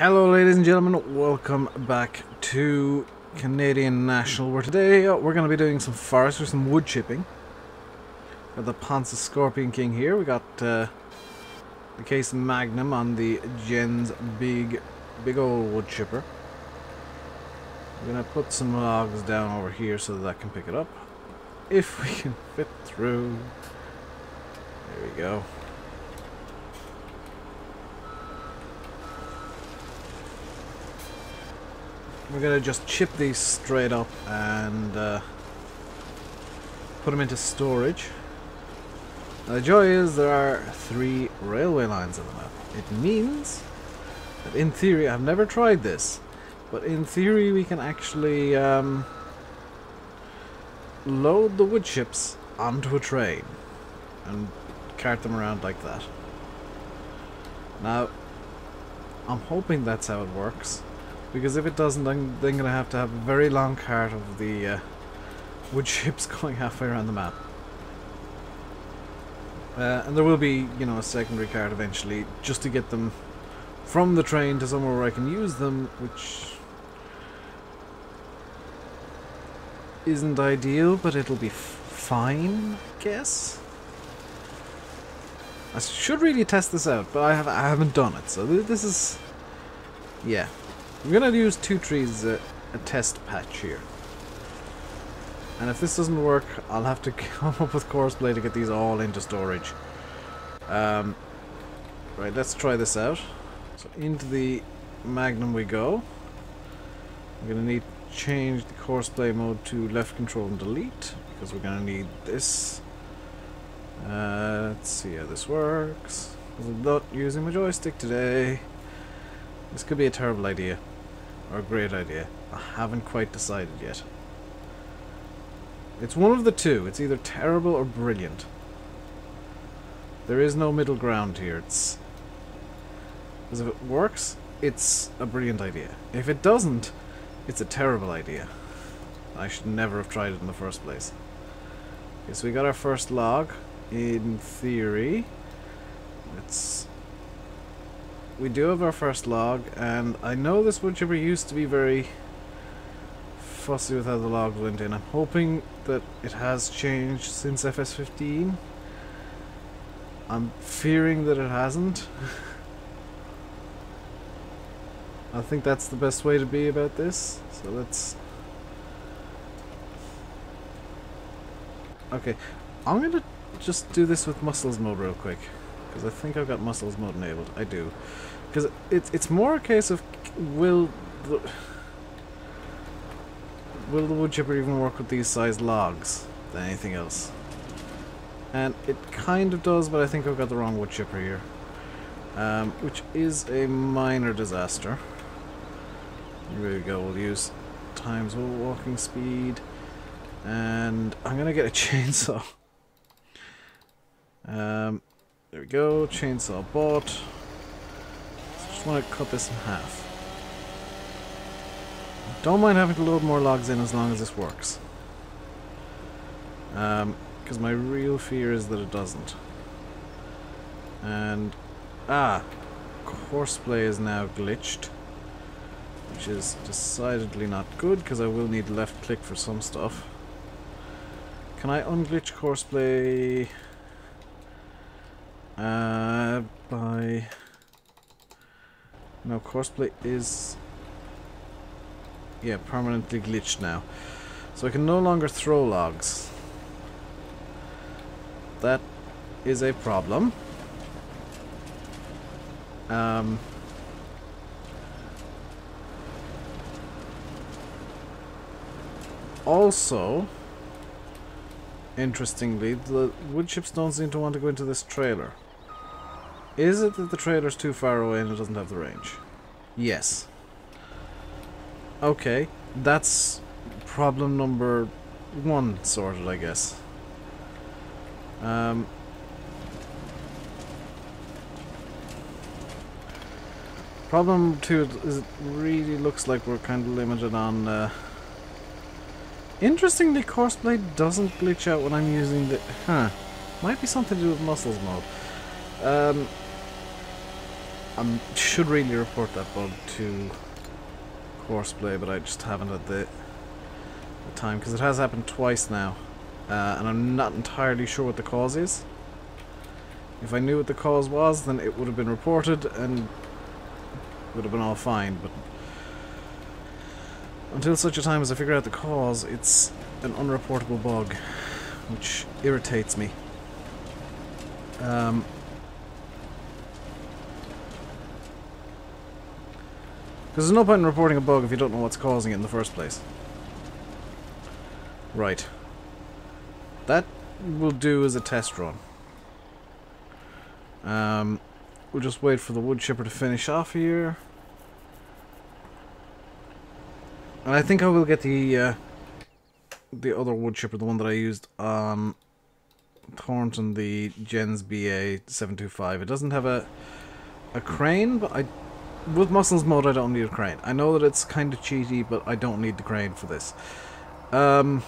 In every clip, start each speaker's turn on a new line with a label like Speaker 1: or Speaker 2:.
Speaker 1: Hello ladies and gentlemen, welcome back to Canadian National, where today we're going to be doing some forestry, some wood chipping. Got the Ponce Scorpion King here. We got the case Magnum on the Jen's big old wood chipper. We're going to put some logs down over here so that can pick it up. If we can fit through. There we go. We're going to just chip these straight up and put them into storage. Now the joy is there are 3 railway lines on the map. It means that in theory, I've never tried this, but in theory we can actually load the wood chips onto a train and cart them around like that. Now, I'm hoping that's how it works. Because if it doesn't, I'm then going to have a very long cart of the wood chips going halfway around the map. And there will be, you know, a secondary cart eventually, just to get them from the train to somewhere where I can use them, which isn't ideal, but it'll be fine, I guess. I should really test this out, but I haven't done it, so this is... yeah. I'm going to use 2 trees as a test patch here. And if this doesn't work, I'll have to come up with Courseplay to get these all into storage. Right, let's try this out. So into the Magnum we go. I'm going to need to change the Courseplay mode to left control and delete, because we're going to need this. Let's see how this works. I'm not using my joystick today. This could be a terrible idea. Or a great idea. I haven't quite decided yet. It's one of the two. It's either terrible or brilliant. There is no middle ground here. It's... because if it works, it's a brilliant idea. If it doesn't, it's a terrible idea. I should never have tried it in the first place. Okay, so we got our first log. In theory, let's... we do have our first log, and I know this wood chipper used to be very fussy with how the logs went in. I'm hoping that it has changed since FS15. I'm fearing that it hasn't. I think that's the best way to be about this. So let's... okay, I'm gonna just do this with muscles mode real quick. Because I think I've got muscles mode enabled. I do. Because it's more a case of will the wood chipper even work with these size logs than anything else. And it kind of does, but I think I've got the wrong wood chipper here. Which is a minor disaster. Here we go. We'll use times walking speed. And I'm going to get a chainsaw. There we go, chainsaw bought. So just want to cut this in half. Don't mind having to load more logs in as long as this works. Because my real fear is that it doesn't. And Courseplay is now glitched, which is decidedly not good because I will need left click for some stuff. Can I unglitch Courseplay? By... no, Courseplay is... yeah, permanently glitched now. So I can no longer throw logs. That is a problem. Also, interestingly, the wood chips don't seem to want to go into this trailer. Is it that the trailer's too far away and it doesn't have the range? Yes. Okay, that's problem number 1 sorted, I guess. Problem 2 is it really looks like we're kind of limited on... interestingly, Courseplay doesn't glitch out when I'm using the... might be something to do with muscles mode. should really report that bug to Horseplay, but I just haven't had the time, because it has happened twice now, and I'm not entirely sure what the cause is. If I knew what the cause was, then it would have been reported and it would have been all fine, but until such a time as I figure out the cause, it's an unreportable bug, which irritates me. Because there's no point in reporting a bug if you don't know what's causing it in the first place. Right. That will do as a test run. We'll just wait for the wood chipper to finish off here. And I think I will get the other wood chipper, the one that I used on Thornton, the Gens BA 725. It doesn't have a crane, but with muscles mode I don't need a crane. I know that it's kind of cheaty, but I don't need the crane for this. Now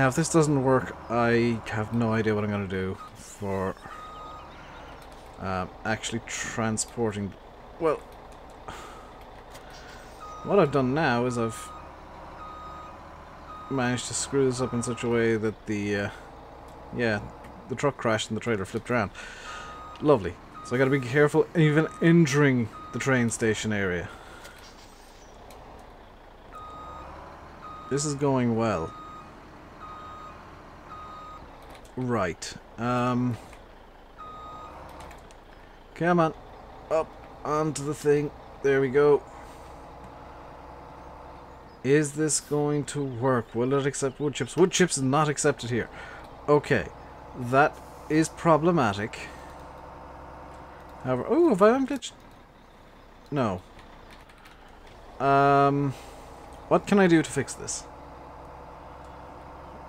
Speaker 1: if this doesn't work, I have no idea what I'm going to do for actually transporting. Well, what I've done now is I've managed to screw this up in such a way that the truck crashed and the trailer flipped around. Lovely. So I gotta be careful even entering the train station area. This is going well. Right. Come on. Up onto the thing. There we go. Is this going to work? Will it accept wood chips? Wood chips is not accepted here. Okay. That is problematic. However, oh, have I unglitched? No. What can I do to fix this?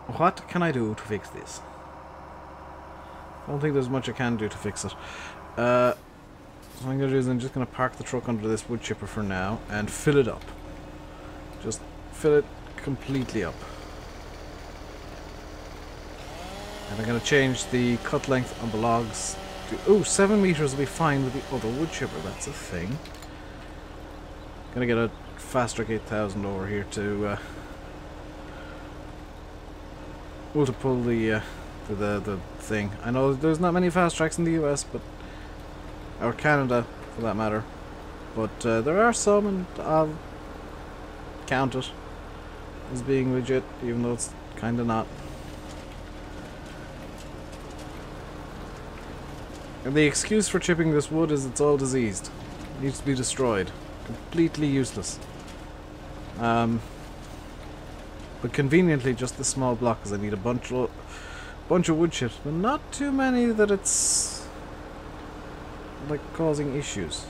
Speaker 1: What can I do to fix this? I don't think there's much I can do to fix it. So what I'm going to do is I'm just going to park the truck under this wood chipper for now and fill it up. Just fill it completely up. And I'm going to change the cut length on the logs to... Oh, 7 meters will be fine with the other wood chipper. That's a thing. Gonna get a Fast Track 8000 over here to... to pull the thing. I know there's not many fast tracks in the US, but... or Canada, for that matter. But there are some, and I'll count it as being legit, even though it's kind of not. And the excuse for chipping this wood is it's all diseased. It needs to be destroyed. Completely useless. But conveniently just this small block, because I need a bunch of wood chips, but not too many that it's like causing issues.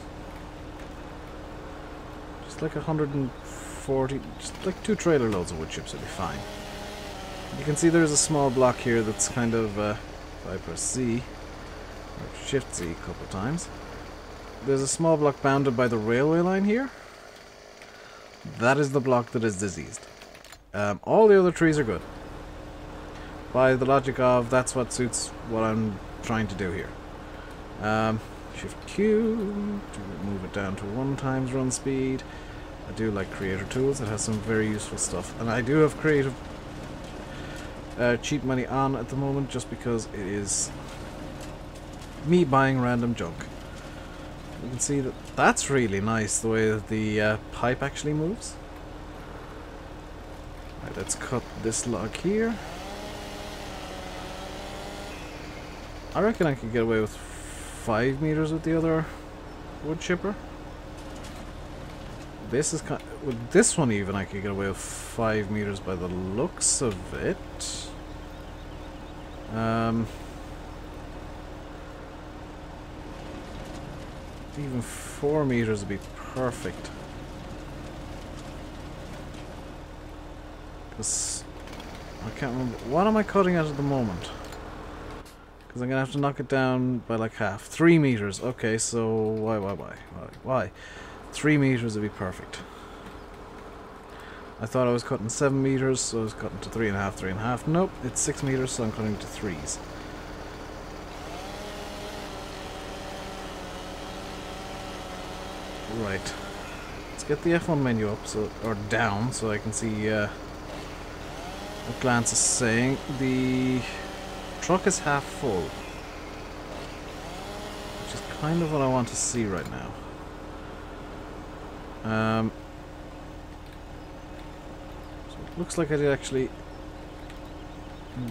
Speaker 1: Just like 140, just like 2 trailer loads of wood chips would be fine. You can see there's a small block here that's kind of, if I press C, or Shift Z a couple of times, there's a small block bounded by the railway line here. That is the block that is diseased. All the other trees are good. By the logic of that's what suits what I'm trying to do here. Shift Q to move it down to 1x run speed. I do like Creator Tools. It has some very useful stuff. And I do have Creative cheap money on at the moment just because it is me buying random junk. You can see that that's really nice, the way that the pipe actually moves. Right, let's cut this log here. I reckon I could get away with 5 meters with the other wood chipper. This is kind of, with this one even I could get away with 5 meters by the looks of it. Even 4 meters would be perfect. Because I can't remember. What am I cutting at the moment? Because I'm going to have to knock it down by like half. 3 meters. Okay, so why? 3 meters would be perfect. I thought I was cutting 7 meters, so I was cutting to 3.5, 3.5. Nope, it's 6 meters, so I'm cutting to 3s. Right. Let's get the F1 menu up, or down, so I can see what Glance is saying. The truck is half full, which is kind of what I want to see right now. So it looks like I did actually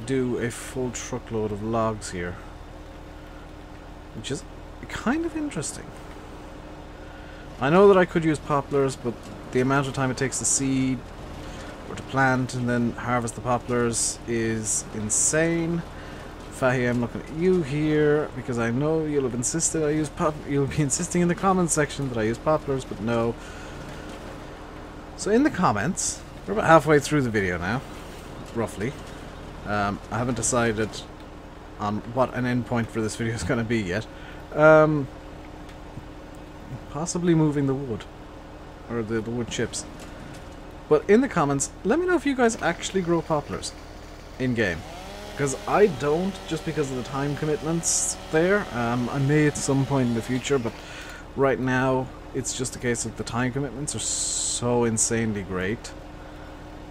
Speaker 1: do a full truckload of logs here, which is kind of interesting. I know that I could use poplars, but the amount of time it takes to seed or to plant and then harvest the poplars is insane. Fahy, I'm looking at you here because I know you'll have insisted I use you'll be insisting in the comments section that I use poplars, but no. So in the comments, we're about halfway through the video now, roughly. I haven't decided on what an endpoint for this video is going to be yet. Possibly moving the wood, or the wood chips. But in the comments, let me know if you guys actually grow poplars in-game. Because I don't, just because of the time commitments there. I may at some point in the future, but right now it's just a case of the time commitments are so insanely great.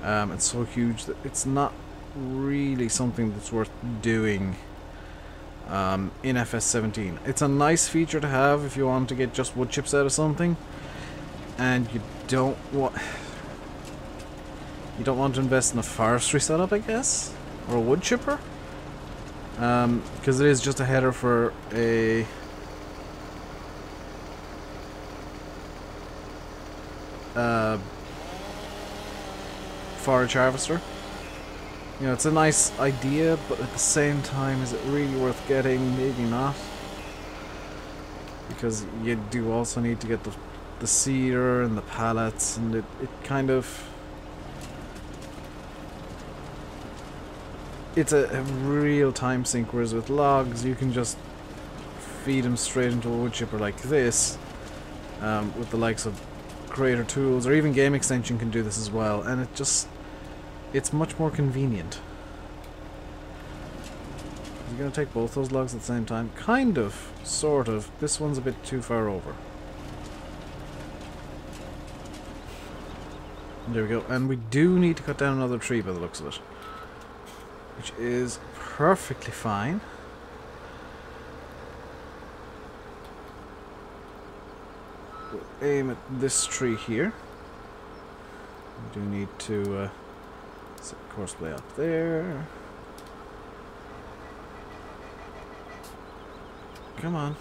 Speaker 1: It's so huge that it's not really something that's worth doing in FS17. It's a nice feature to have if you want to get just wood chips out of something, and you don't want to invest in a forestry setup, I guess, or a wood chipper, because it is just a header for a forage harvester. You know, it's a nice idea, but at the same time, is it really worth getting? Maybe not. Because you do also need to get the seeder and the pallets, and it kind of... It's a real time sink, whereas with logs, you can just feed them straight into a wood chipper like this, with the likes of Creator Tools, or even Game Extension can do this as well, and it just... It's much more convenient. You're going to take both those logs at the same time? Kind of. Sort of. This one's a bit too far over. There we go. And we do need to cut down another tree by the looks of it. Which is perfectly fine. We'll aim at this tree here. We do need to... set courseplay up there. Come on.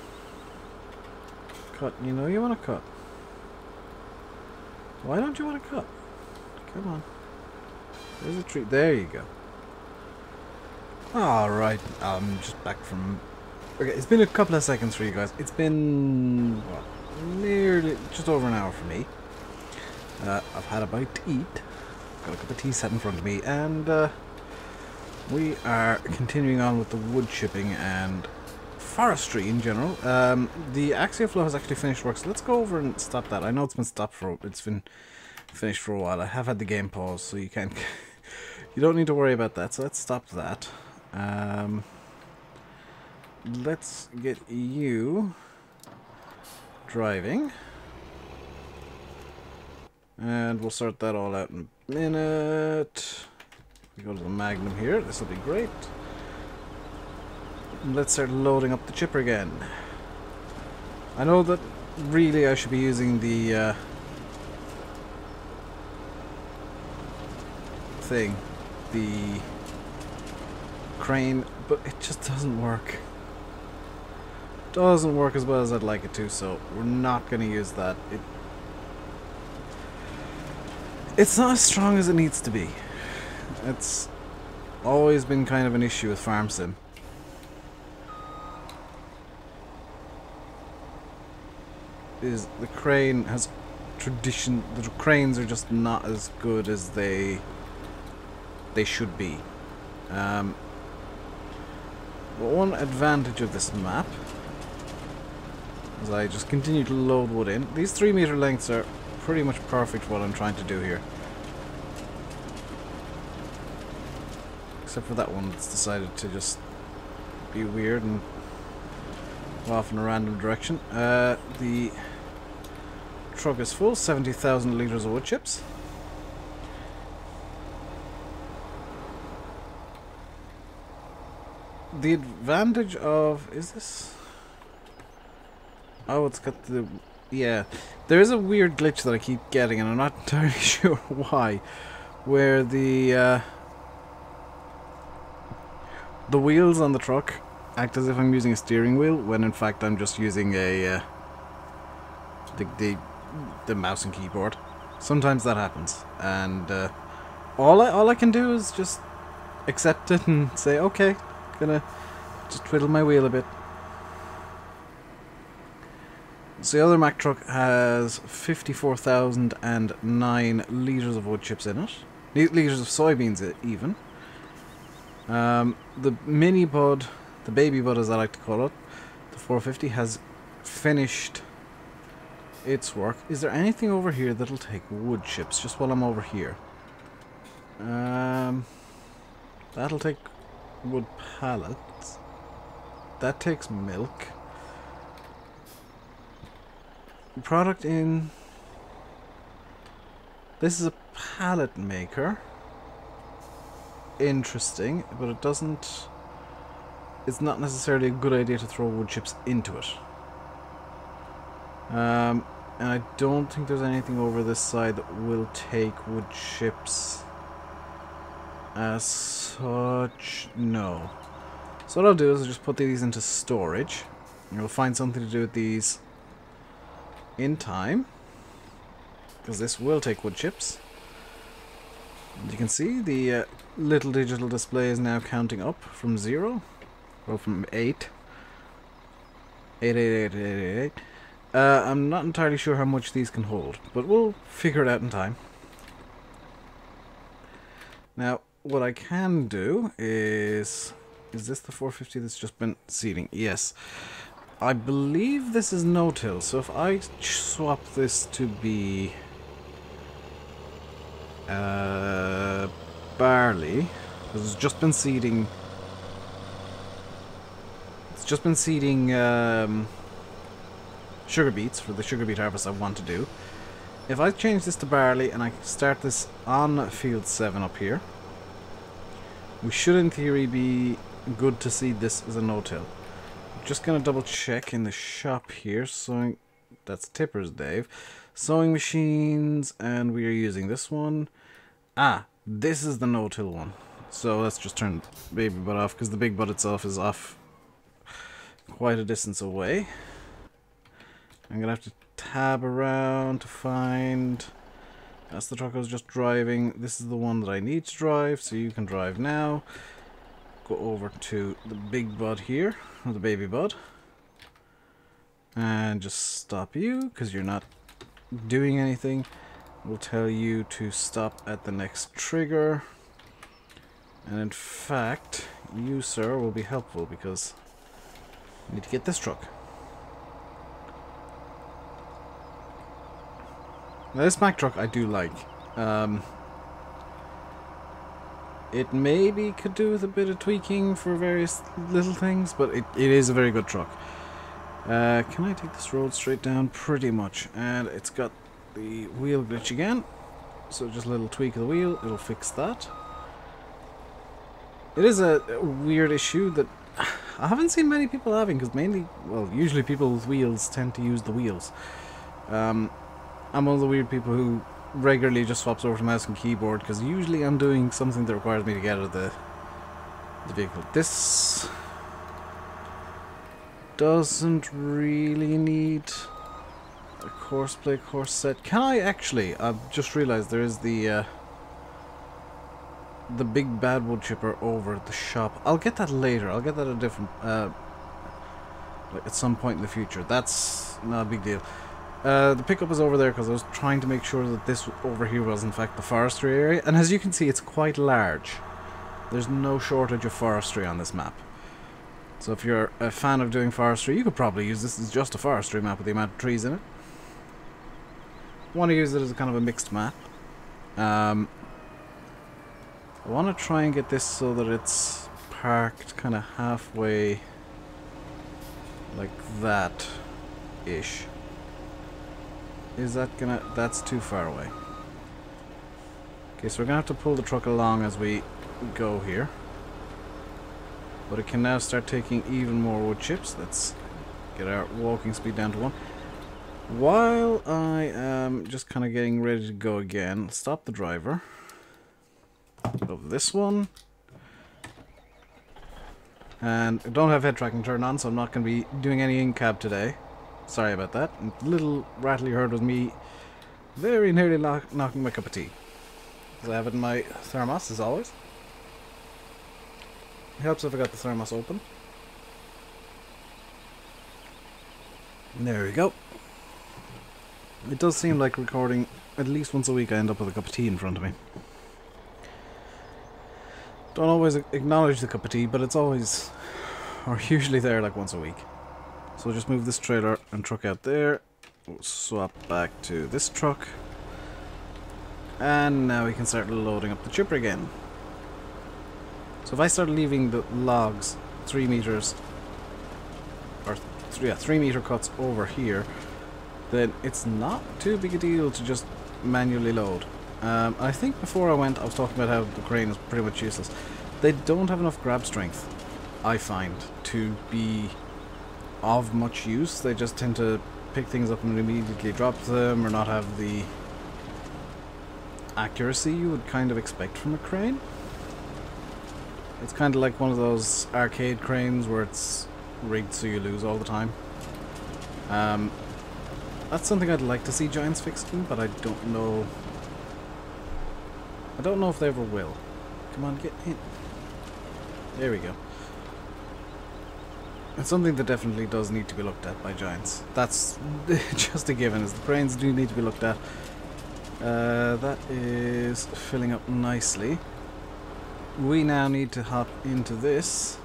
Speaker 1: Cut. You know you want to cut. Why don't you want to cut? Come on. There's a tree. There you go. Alright. I'm just back from... Okay, it's been a couple of seconds for you guys. It's been... what? Nearly... just over an hour for me. I've had a bite to eat. Got a cup of tea set in front of me, and we are continuing on with the wood chipping and forestry in general. The Axia flow has actually finished work, so let's go over and stop that. I know it's been stopped for... it's been finished for a while. I have had the game paused, so you can't... you don't need to worry about that, so let's stop that. Let's get you driving. And we'll sort that all out in a minute. We go to the Magnum here. This will be great. Let's start loading up the chipper again. I know that really I should be using the thing, the crane, but it just doesn't work. Doesn't work as well as I'd like it to, so we're not going to use that. It's not as strong as it needs to be. It's always been kind of an issue with Farm Sim. Is the crane has tradition... the cranes are just not as good as they should be. But one advantage of this map is I just continue to load wood in. These 3 meter lengths are pretty much perfect for what I'm trying to do here. Except for that one that's decided to just be weird and go off in a random direction. The truck is full, 70,000 litres of wood chips. The advantage of... is this... oh, it's got the... yeah. There is a weird glitch that I keep getting, and I'm not entirely sure why. Where the wheels on the truck act as if I'm using a steering wheel, when in fact I'm just using a... the mouse and keyboard. Sometimes that happens. And all I can do is just accept it and say, okay, gonna just twiddle my wheel a bit. So the other Mack truck has 54,009 litres of wood chips in it. Litres of soybeans even. The mini bud, the baby bud as I like to call it, the 450 has finished its work. Is there anything over here that'll take wood chips just while I'm over here? That'll take wood pallets. That takes milk. Product in... this is a pallet maker. Interesting, but it doesn't... it's not necessarily a good idea to throw wood chips into it. And I don't think there's anything over this side that will take wood chips as such. No. So what I'll do is I'll just put these into storage. We'll find something to do with these in time, because this will take wood chips. And you can see the little digital display is now counting up from 0, or from 8. 8, 8, 8, 8, 8, 8. I'm not entirely sure how much these can hold, but we'll figure it out in time. Now, what I can do is this the 450 that's just been seeding? Yes. I believe this is no-till, so if I swap this to be barley, because it's just been seeding. It's just been seeding sugar beets for the sugar beet harvest I want to do. If I change this to barley and I start this on field 7 up here, we should in theory be good to seed this as a no-till. Just gonna double check in the shop here. Sowing, that's Tipper's Dave. Sewing machines, and we are using this one. Ah, this is the no-till one. So let's just turn the baby bud off, because the big bud itself is off quite a distance away. I'm gonna have to tab around to find... that's the truck I was just driving. This is the one that I need to drive, so you can drive now. Go over to the big bud here, or the baby bud, and just stop you, because you're not doing anything. We'll tell you to stop at the next trigger, and in fact, you, sir, will be helpful, because I need to get this truck. Now, this Mack truck I do like. It maybe could do with a bit of tweaking for various little things, but it is a very good truck. Can I take this road straight down? Pretty much. And it's got the wheel glitch again. So just a little tweak of the wheel, it'll fix that. It is a weird issue that I haven't seen many people having, because mainly, well, usually people with wheels tend to use the wheels. I'm one of the weird people who regularly just swaps over to mouse and keyboard, because usually I'm doing something that requires me to get out of the vehicle. This doesn't really need a course play, course set. Can I actually? I've just realized there is the big bad wood chipper over at the shop. I'll get that later. I'll get that at a different like at some point in the future. That's not a big deal. The pickup is over there because I was trying to make sure that this over here was in fact the forestry area, and as you can see, it's quite large. There's no shortage of forestry on this map. So if you're a fan of doing forestry, you could probably use this as just a forestry map with the amount of trees in it. I want to use it as a kind of a mixed map. I want to try and get this so that it's parked kind of halfway like that-ish. is that gonna... That's too far away. Okay, so we're gonna have to pull the truck along as we go here. But it can now start taking even more wood chips. Let's get our walking speed down to 1. While I am just kind of getting ready to go again, stop the driver. Of this one. And I don't have head tracking turned on, so I'm not going to be doing any in-cab today. Sorry about that. A little rattle you heard was me very nearly knocking my cup of tea. Because I have it in my thermos, as always. It helps if I got the thermos open. And there we go. It does seem like recording at least once a week I end up with a cup of tea in front of me. Don't always acknowledge the cup of tea, but it's always, or usually there like once a week. So we'll just move this trailer and truck out there. We'll swap back to this truck. And now we can start loading up the chipper again. So if I start leaving the logs 3 meters, or 3 meter cuts over here, then it's not too big a deal to just manually load. I think before I went, I was talking about how the crane is pretty much useless. They don't have enough grab strength, I find, to be of much use. They just tend to pick things up and immediately drop them, or not have the accuracy you would kind of expect from a crane. It's kind of like one of those arcade cranes where it's rigged so you lose all the time. That's something I'd like to see Giants fixing, but I don't know. I don't know if they ever will. Come on, get in. There we go. It's something that definitely does need to be looked at by Giants. That's just a given, is the cranes do need to be looked at. That is filling up nicely. We now need to hop into this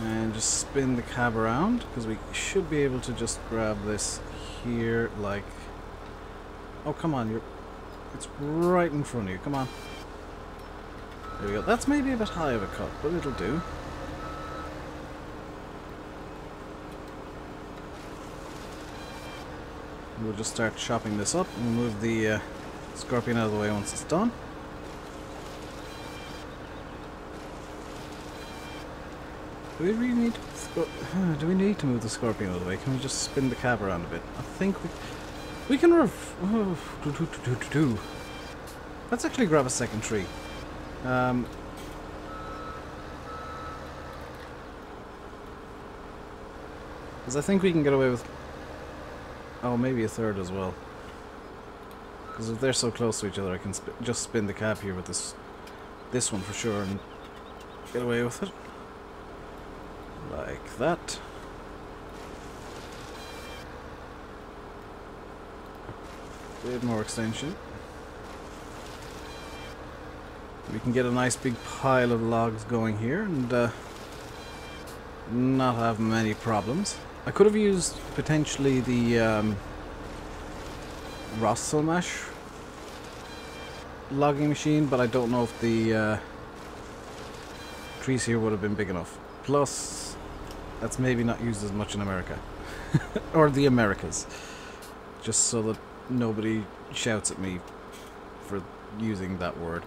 Speaker 1: and just spin the cab around, because we should be able to just grab this here, like... Oh, come on, it's right in front of you, come on. There we go. That's maybe a bit high of a cut, but it'll do. We'll just start chopping this up and move the Scorpion out of the way once it's done. Do we really need to move the Scorpion out of the way? Can we just spin the cab around a bit? I think we can Let's actually grab a second tree. Because I think we can get away with... Oh, maybe a third as well. Because if they're so close to each other, I can just spin the cab here with this one for sure and get away with it. Like that. Bit more extension. We can get a nice big pile of logs going here and not have many problems. I could have used potentially the Rosselmash logging machine, but I don't know if the trees here would have been big enough. Plus, that's maybe not used as much in America. Or the Americas. Just so that nobody shouts at me for using that word.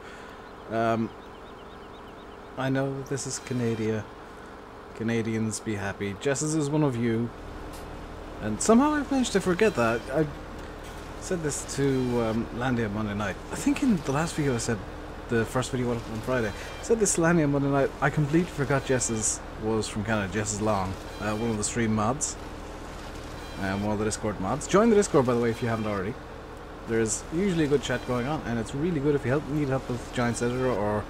Speaker 1: I know this is Canada. Canadians be happy. Jess's is one of you. And somehow I've managed to forget that. I said this to Landy on Monday night. I think in the last video I said, the first video on Friday, I said this to Landy on Monday night. I completely forgot Jess's was from Canada. Jess's Long. One of the stream mods. One of the Discord mods. Join the Discord, by the way, if you haven't already. There's usually a good chat going on, and it's really good if you need help with Giants Editor, or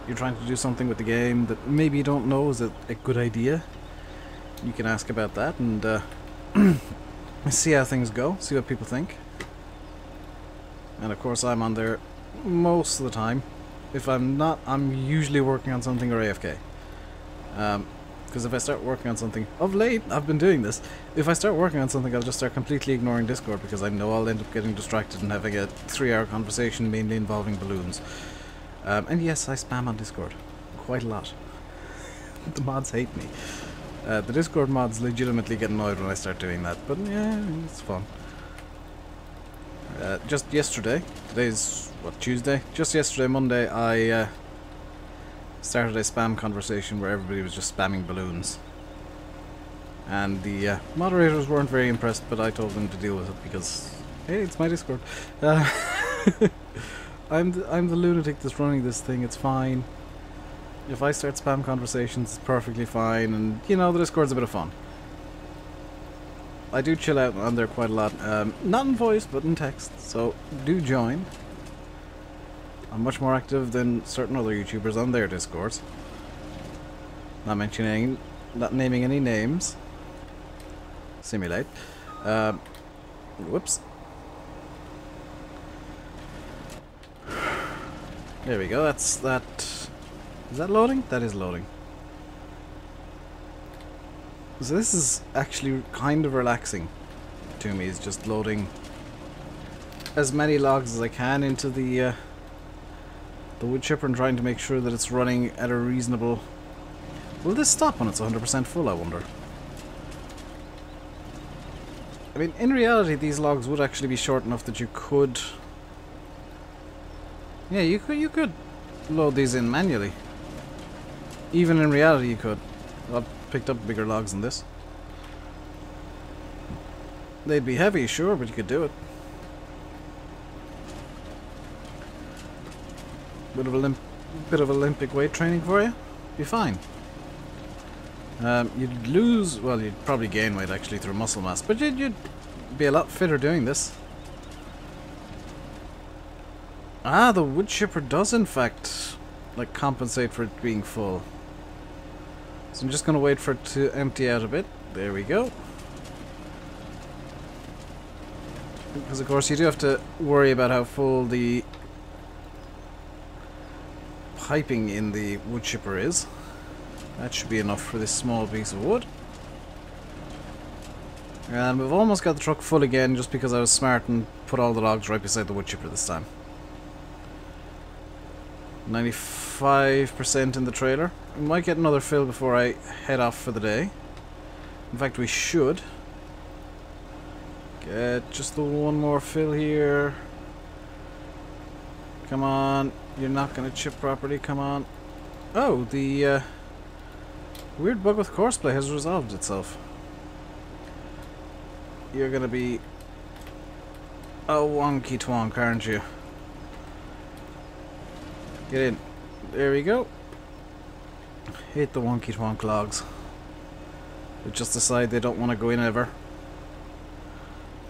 Speaker 1: you're trying to do something with the game that maybe you don't know is a good idea. You can ask about that and see how things go, see what people think. And of course I'm on there most of the time. If I'm not, I'm usually working on something or AFK. Because if I start working on something, of late I've been doing this, if I start working on something I'll just start completely ignoring Discord because I know I'll end up getting distracted and having a 3-hour conversation mainly involving balloons. And yes, I spam on Discord. Quite a lot. The mods hate me. The Discord mods legitimately get annoyed when I start doing that, but yeah, it's fun. Just yesterday, today's, what, Tuesday? Just yesterday, Monday, I started a spam conversation where everybody was just spamming balloons. And the moderators weren't very impressed, but I told them to deal with it because, hey, it's my Discord. I'm the lunatic that's running this thing, it's fine. If I start spam conversations, it's perfectly fine, and, you know, the Discord's a bit of fun. I do chill out on there quite a lot, not in voice, but in text, so do join. I'm much more active than certain other YouTubers on their Discords. Not naming any names. Simulate. Whoops. There we go, that's that. Is that loading? That is loading. So this is actually kind of relaxing to me, is just loading as many logs as I can into the wood chipper and trying to make sure that it's running at a reasonable... Will this stop when it's 100% full, I wonder? I mean, in reality, these logs would actually be short enough that you could... Yeah, you could load these in manually. Even in reality, you could. I've picked up bigger logs than this. They'd be heavy, sure, but you could do it. Bit of Olympic weight training for you. Be fine. You'd lose, well, you'd probably gain weight actually through muscle mass, but you'd be a lot fitter doing this. Ah, the wood chipper does in fact like compensate for it being full. So I'm just going to wait for it to empty out a bit. There we go. Because of course you do have to worry about how full the piping in the wood chipper is. That should be enough for this small piece of wood. And we've almost got the truck full again just because I was smart and put all the logs right beside the wood chipper this time. 95% in the trailer. We might get another fill before I head off for the day. In fact, we should. Get just the one more fill here. Come on. You're not going to chip properly. Come on. Oh, the weird bug with courseplay has resolved itself. You're going to be a wonky twonk, aren't you? Get in. There we go. Hate the wonky twonk logs. They just decide they don't want to go in ever.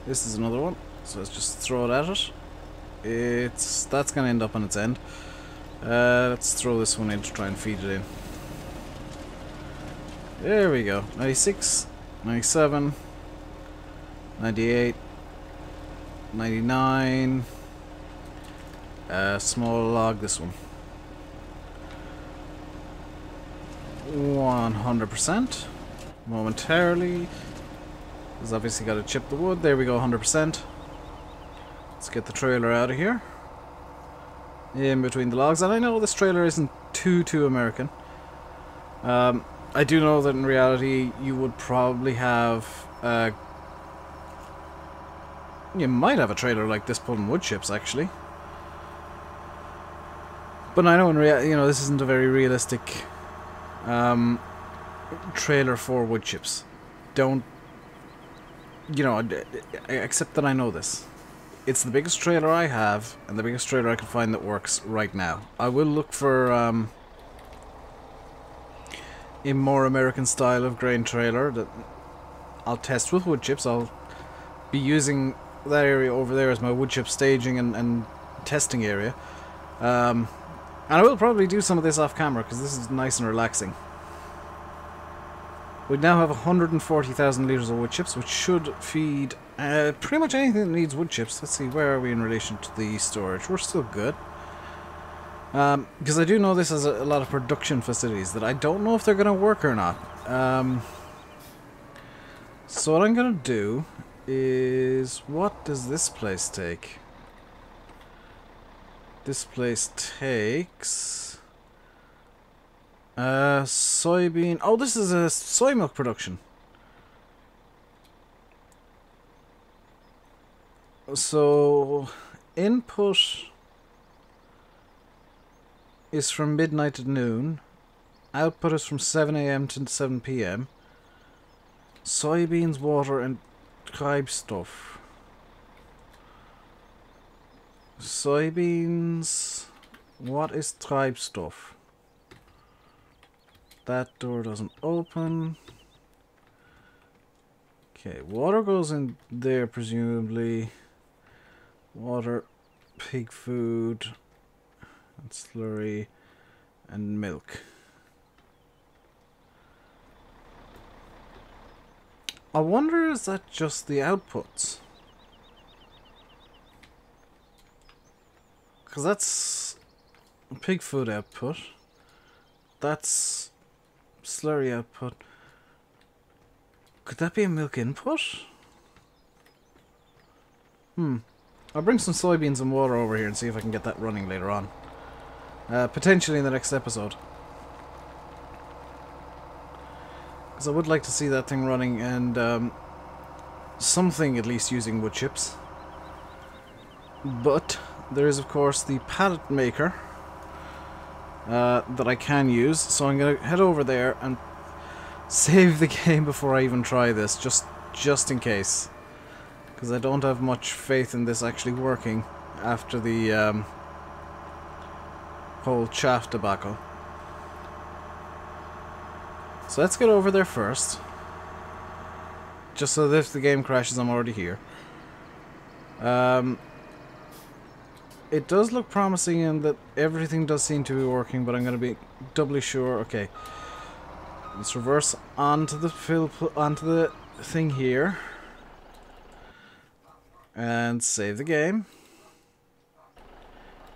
Speaker 1: This is another one, so let's just throw it at it. That's going to end up on its end. Let's throw this one in to try and feed it in. There we go. 96, 97, 98, 99. Small log, this one. 100%. Momentarily. He's obviously got to chip the wood. There we go, 100%. Let's get the trailer out of here. In between the logs. And I know this trailer isn't too American. I do know that in reality you would probably have... you might have a trailer like this pulling wood chips, actually. But I know in reality, you know, this isn't a very realistic trailer for wood chips. Don't, you know, accept that I know this. It's the biggest trailer I have, and the biggest trailer I can find that works right now. I will look for a more American style of grain trailer that I'll test with wood chips. I'll be using that area over there as my wood chip staging and testing area. And I will probably do some of this off camera because this is nice and relaxing. We now have 140,000 litres of wood chips, which should feed pretty much anything that needs wood chips. Let's see, where are we in relation to the storage? We're still good. Because I do know this has a lot of production facilities that I don't know if they're going to work or not. So what I'm going to do is... What does this place take? This place takes... soybean... Oh, this is a soy milk production. So input is from midnight to noon. Output is from 7 AM to 7 PM. Soybeans, water, and treibstoff. Soybeans. What is treibstoff? That door doesn't open. Okay, water goes in there presumably. Water, pig food, and slurry, and milk. I wonder, is that just the outputs? Because that's pig food output. That's slurry output. Could that be a milk input? I'll bring some soybeans and water over here and see if I can get that running later on. Potentially in the next episode. Because I would like to see that thing running and something at least using wood chips. But there is of course the pallet maker that I can use. So I'm going to head over there and save the game before I even try this. Just in case. Because I don't have much faith in this actually working after the whole chaff debacle. So let's get over there first. Just so that if the game crashes, I'm already here. It does look promising in that everything does seem to be working, but I'm going to be doubly sure. Okay. Let's reverse onto the thing here. And save the game.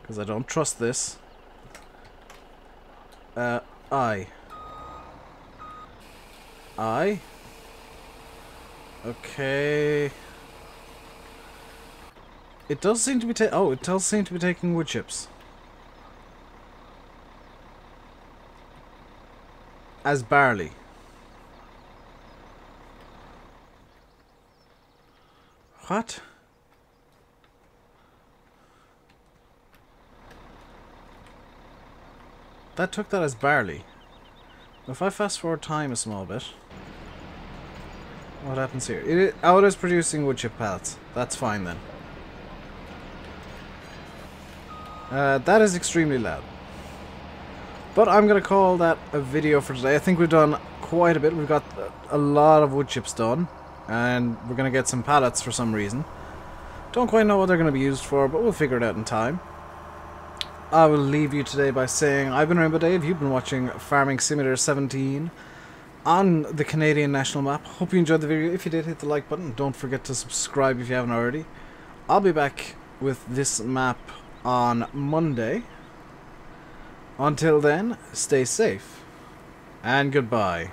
Speaker 1: Because I don't trust this. I. Okay. It does seem to be it does seem to be taking wood chips. As barley. What? That took that as barley. If I fast forward time a small bit, what happens here? It is producing wood chip pallets. That's fine then. That is extremely loud. But I'm going to call that a video for today. I think we've done quite a bit. We've got a lot of wood chips done. And we're going to get some pallets for some reason. Don't quite know what they're going to be used for, but we'll figure it out in time. I will leave you today by saying I've been RainbowDave. You've been watching Farming Simulator 17 on the Canadian national map. Hope you enjoyed the video. If you did, hit the like button. Don't forget to subscribe if you haven't already. I'll be back with this map on Monday. Until then, stay safe and goodbye.